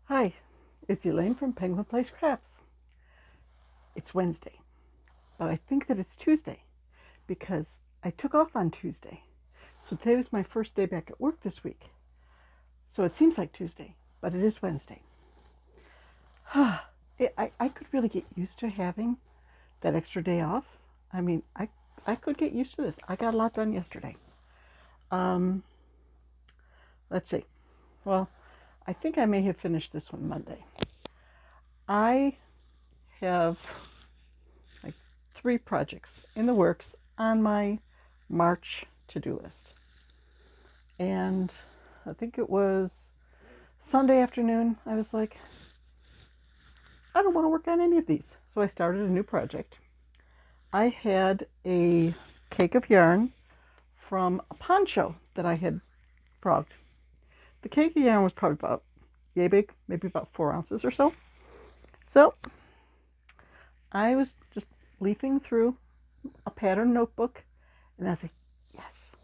Hi, it's Elaine from Penguin Place Crafts. It's Wednesday, but I think that it's Tuesday because I took off on Tuesday. So today was my first day back at work this week. So it seems like Tuesday, but it is Wednesday. I could really get used to having that extra day off. I mean, I could get used to this. I got a lot done yesterday. Um, let's see. Well, I think I may have finished this one Monday. I have like 3 projects in the works on my March to-do list. And I think it was Sunday afternoon, I was like, I don't want to work on any of these. So I started a new project. I had a cake of yarn from a poncho that I had frogged. The cake of yarn was probably about yay big, maybe about 4 ounces or so. So I was just leafing through a pattern notebook, and I was like, yes.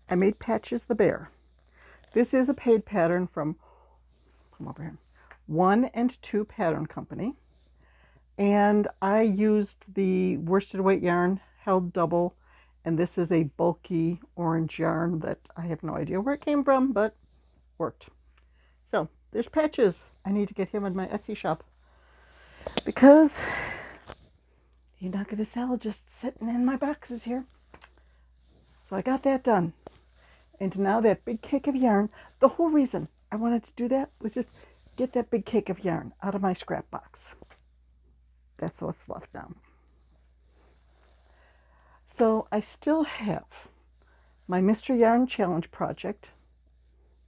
I made Patches the Bear. This is a paid pattern from over here, 1 and 2 Pattern Company. And I used the worsted weight yarn, held double, and this is a bulky orange yarn that I have no idea where it came from, but worked. So there's Patches. I need to get him in my Etsy shop because he's not going to sell just sitting in my boxes here. So I got that done. And now that big cake of yarn, the whole reason I wanted to do that was just get that big cake of yarn out of my scrap box. That's what's left now. So I still have my Mr. Yarn Challenge project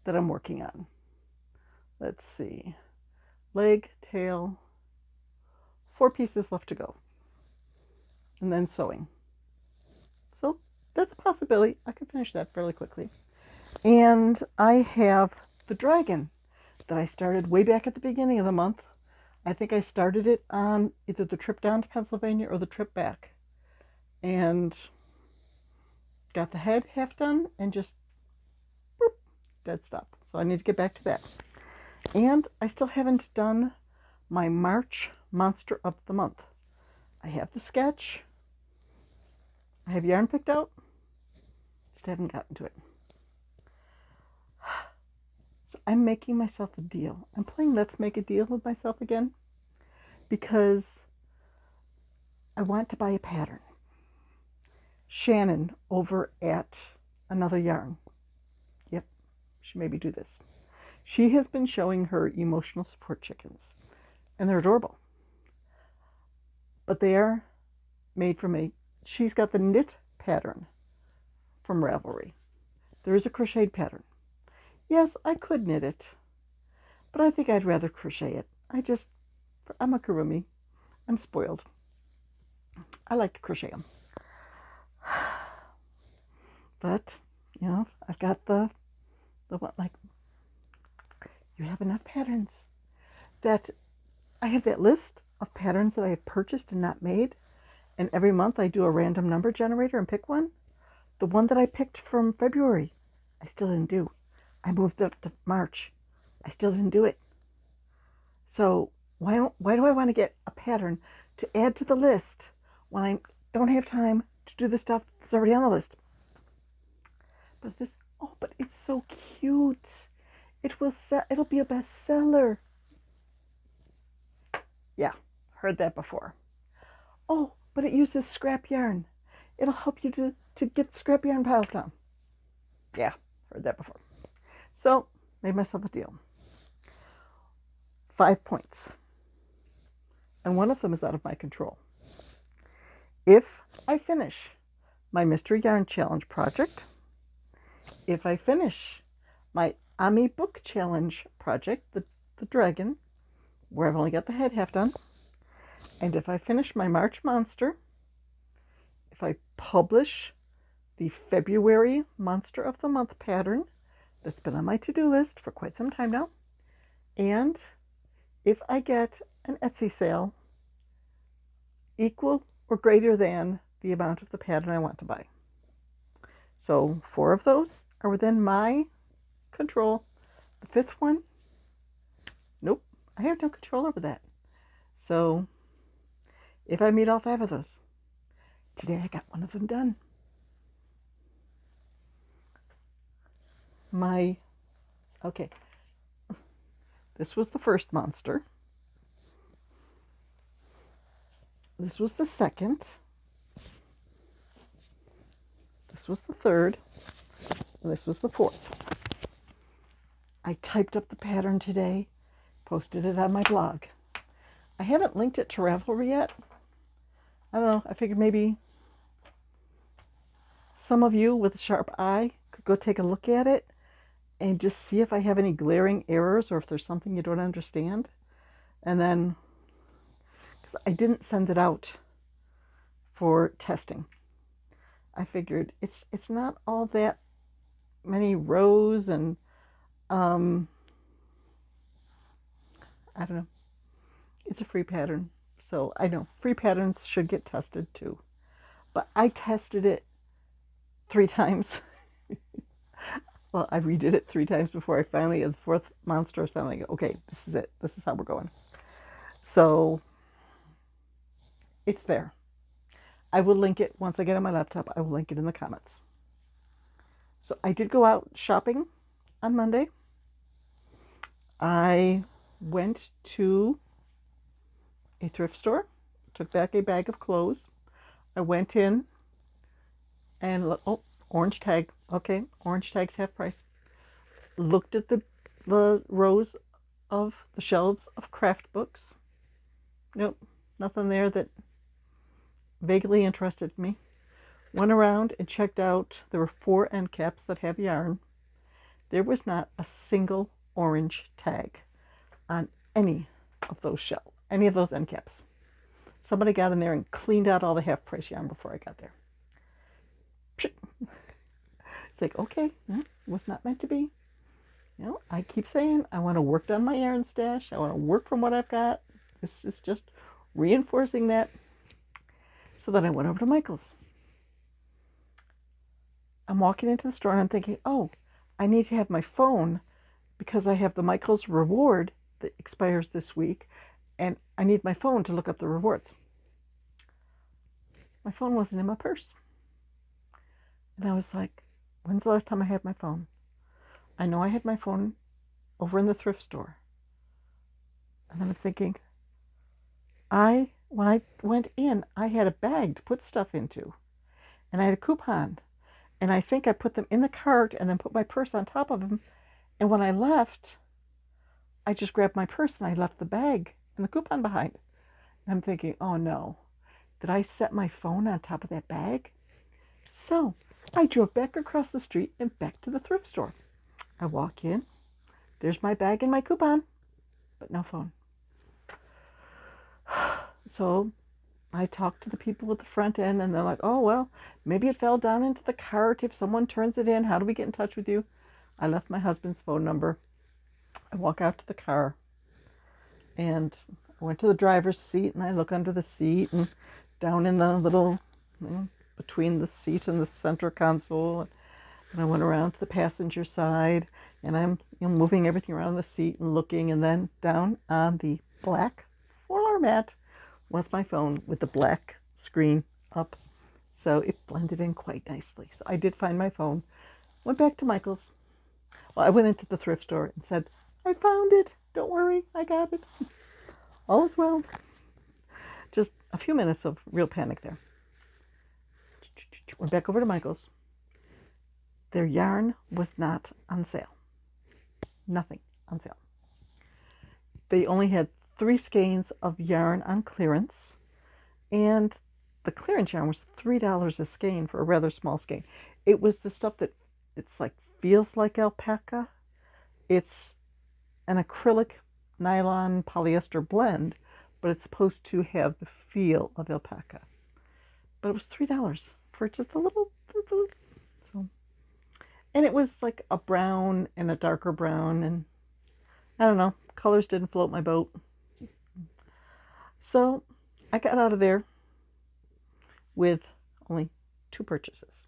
that I'm working on. Let's see. Leg, tail, 4 pieces left to go. And then sewing. So that's a possibility. I can finish that fairly quickly. And I have the dragon that I started way back at the beginning of the month. I think I started it on either the trip down to Pennsylvania or the trip back. And got the head half done and just boop, dead stop. So I need to get back to that. And I still haven't done my March Monster of the Month. I have the sketch. I have yarn picked out. Just haven't gotten to it. So I'm making myself a deal. I'm playing Let's Make a Deal with myself again because I want to buy a pattern. Shannon over at Another Yarn. Yep, she made me do this. She has been showing her emotional support chickens, and they're adorable. But they are made from she's got the knit pattern from Ravelry. There is a crocheted pattern. Yes, I could knit it, but I think I'd rather crochet it. I'm a kurumi. I'm spoiled. I like to crochet them. But, I've got the one, like, you have enough patterns that I have that list of patterns that I have purchased and not made. And every month I do a random number generator and pick one. The one that I picked from February, I still didn't do. I moved up to March. I still didn't do it. So why do I want to get a pattern to add to the list when I don't have time to do the stuff that's already on the list? But but it's so cute. It'll be a bestseller. Yeah, heard that before. Oh, but it uses scrap yarn. It'll help you to get scrap yarn piles down. Yeah, heard that before. So, made myself a deal. 5 points. And one of them is out of my control. If I finish my Mystery Yarn Challenge project, if I finish my Ami Book Challenge project, the dragon, where I've only got the head half done, and if I finish my March Monster, if I publish the February Monster of the Month pattern that's been on my to-do list for quite some time now, and if I get an Etsy sale equal or greater than the amount of the pattern I want to buy. So 4 of those are within my control The fifth one, nope, I have no control over that. So if I meet all 5 of those, today I got one of them done. Okay, this was the first monster. This was the second. This was the third. And this was the fourth. I typed up the pattern today, posted it on my blog. I haven't linked it to Ravelry yet. I don't know, I figured maybe some of you with a sharp eye could go take a look at it and just see if I have any glaring errors or if there's something you don't understand. And then, because I didn't send it out for testing, I figured it's not all that many rows, and I don't know. It's a free pattern, so I know free patterns should get tested too. But I tested it 3 times. Well, I redid it 3 times before I finally, at the 4th monster, I was finally like, okay, this is it. This is how we're going. So it's there. I will link it once I get on my laptop. I will link it in the comments. So I did go out shopping on Monday. I went to a thrift store, took back a bag of clothes. I went in and, oh, orange tag. Okay, orange tag's half price. Looked at the rows of the shelves of craft books. Nope, nothing there that vaguely interested me. Went around and checked out. There were 4 end caps that have yarn. There was not a single orange tag on any of those shelves, any of those end caps. Somebody got in there and cleaned out all the half price yarn before I got there. It's like, okay, was not meant to be. You know, I keep saying I want to work on my yarn stash. I want to work from what I've got. This is just reinforcing that. So then I went over to Michael's. I'm walking into the store and I'm thinking, oh, I need to have my phone because I have the Michael's reward that expires this week, and I need my phone to look up the rewards. My phone wasn't in my purse. And I was like, when's the last time I had my phone? I know I had my phone over in the thrift store. And I'm thinking, when I went in, I had a bag to put stuff into. And I had a coupon. And I think I put them in the cart and then put my purse on top of them. And when I left, I just grabbed my purse and I left the bag and the coupon behind. And I'm thinking, oh no, did I set my phone on top of that bag? So I drove back across the street and back to the thrift store. I walk in, there's my bag and my coupon, but no phone. So I talked to the people at the front end and they're like, oh, well, maybe it fell down into the cart. If someone turns it in, how do we get in touch with you? I left my husband's phone number. I walk out to the car and I went to the driver's seat and I look under the seat and down in the little, between the seat and the center console. And I went around to the passenger side and I'm moving everything around the seat and looking, and then down on the black floor mat was my phone with the black screen up. So it blended in quite nicely. So I did find my phone, went back to Michael's. Well, I went into the thrift store and said, I found it. Don't worry, I got it. All is well. Just a few minutes of real panic there. Went back over to Michael's. Their yarn was not on sale. Nothing on sale. They only had 3 skeins of yarn on clearance, and the clearance yarn was $3 a skein for a rather small skein. It was the stuff that it's like feels like alpaca. It's an acrylic nylon polyester blend, but it's supposed to have the feel of alpaca. But it was $3 for just a little. So, and it was like a brown and a darker brown, and I don't know, colors didn't float my boat. So I got out of there with only 2 purchases.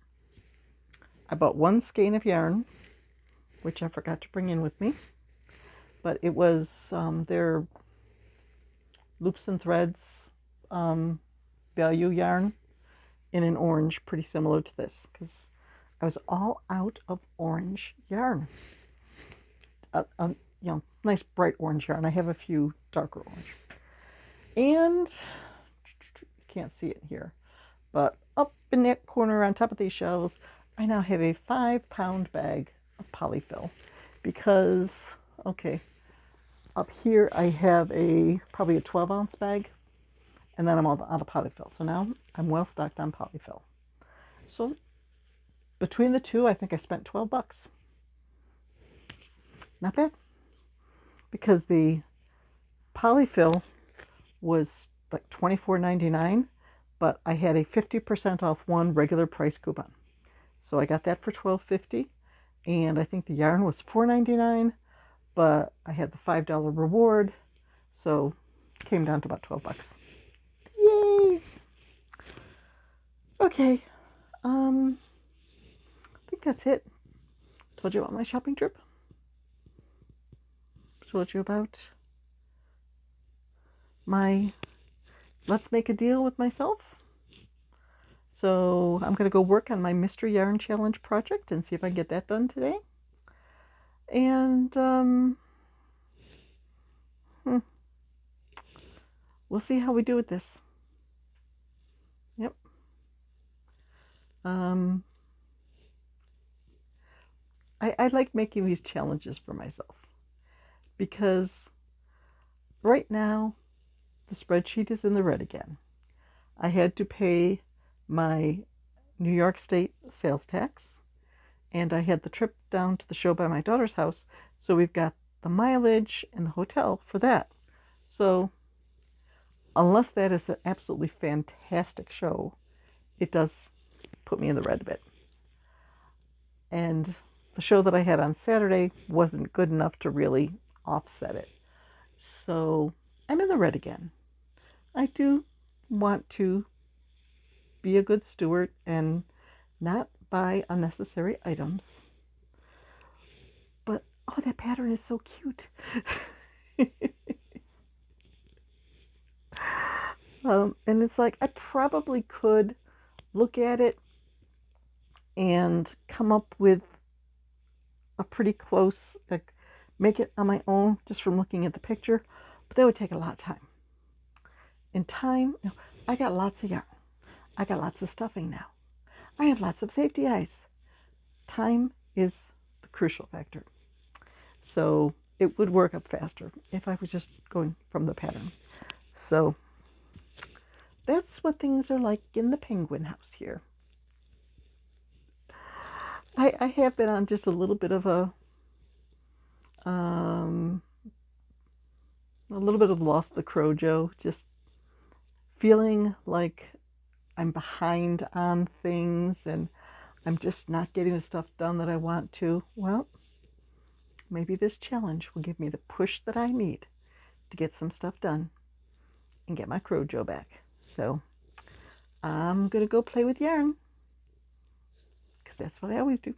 I bought 1 skein of yarn, which I forgot to bring in with me. but it was their loops and threads value yarn in an orange, pretty similar to this, because I was all out of orange yarn. Nice bright orange yarn. I have a few darker orange. And you can't see it here, but up in that corner on top of these shelves, I now have a 5-pound bag of polyfill because, okay, up here I have probably a 12-ounce bag, and then I'm all out of polyfill. So now I'm well stocked on polyfill. So between the two, I think I spent $12. Not bad. Because the polyfill was like $24.99, but I had a 50% off one regular price coupon. So I got that for $12.50, and I think the yarn was $4.99, but I had the $5 reward, so it came down to about $12. Yay! Okay, I think that's it. Told you about my shopping trip. Told you about my let's make a deal with myself. So I'm going to go work on my Mystery Yarn Challenge project and see if I can get that done today. And we'll see how we do with this. Yep. I like making these challenges for myself because right now the spreadsheet is in the red again. I had to pay my New York State sales tax, and I had the trip down to the show by my daughter's house, so we've got the mileage and the hotel for that. So unless that is an absolutely fantastic show, it does put me in the red a bit. And the show that I had on Saturday wasn't good enough to really offset it. So I'm in the red again. I do want to be a good steward and not buy unnecessary items. But, oh, that pattern is so cute. And it's like I probably could look at it and come up with a pretty close, like make it on my own just from looking at the picture, but that would take a lot of time. In time, I got lots of yarn. I got lots of stuffing now. I have lots of safety eyes. Time is the crucial factor. So it would work up faster if I was just going from the pattern. So that's what things are like in the penguin house here. I have been on just a little bit of a little bit of lost the crojo, just feeling like I'm behind on things and I'm just not getting the stuff done that I want to. Well, maybe this challenge will give me the push that I need to get some stuff done and get my crojo back. So I'm going to go play with yarn because that's what I always do.